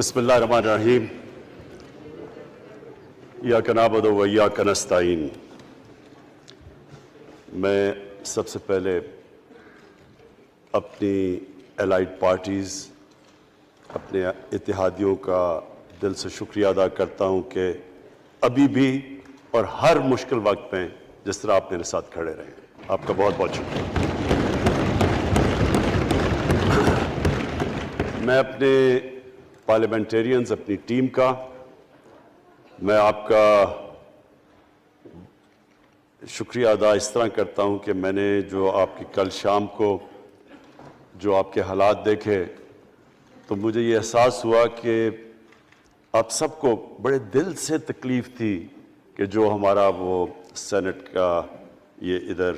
बिस्मिल्लाहिर्रहमानिर्रहीम। इय्याका नअबुदु व इय्याका नस्तईन। मैं सबसे पहले अपनी एलाइड पार्टीज़, अपने इत्तेहादियों का दिल से शुक्रिया अदा करता हूँ कि अभी भी और हर मुश्किल वक्त में जिस तरह आप मेरे साथ खड़े रहे। आपका बहुत बहुत शुक्रिया। मैं अपने पार्लियामेंटेरियंस, अपनी टीम का, मैं आपका शुक्रिया अदा इस तरह करता हूं कि मैंने जो आपकी कल शाम को जो आपके हालात देखे तो मुझे ये एहसास हुआ कि आप सबको बड़े दिल से तकलीफ़ थी कि जो हमारा वो सेनेट का ये इधर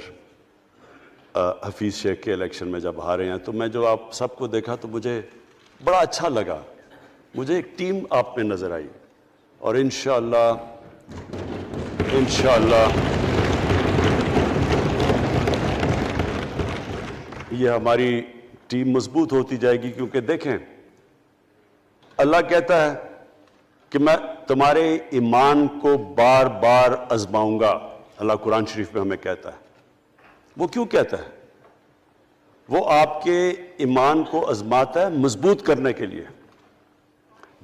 हफीज़ शेख के इलेक्शन में जब हारे हैं, तो मैं जो आप सबको देखा तो मुझे बड़ा अच्छा लगा। मुझे एक टीम आप में नज़र आई और इंशाअल्लाह ये हमारी टीम मजबूत होती जाएगी, क्योंकि देखें अल्लाह कहता है कि मैं तुम्हारे ईमान को बार बार आजमाऊंगा। अल्लाह कुरान शरीफ में हमें कहता है। वो क्यों कहता है? वो आपके ईमान को आजमाता है मजबूत करने के लिए।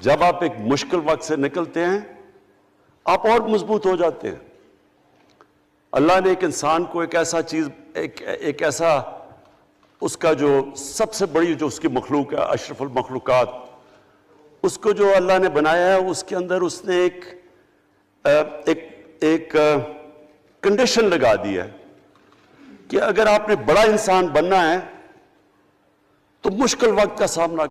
जब आप एक मुश्किल वक्त से निकलते हैं आप और मजबूत हो जाते हैं। अल्लाह ने एक इंसान को एक ऐसा चीज, एक ऐसा उसका जो सबसे बड़ी जो उसकी मखलूक है, अशरफुल मखलूकात, उसको जो अल्लाह ने बनाया है, उसके अंदर उसने एक कंडीशन लगा दी है कि अगर आपने बड़ा इंसान बनना है तो मुश्किल वक्त का सामना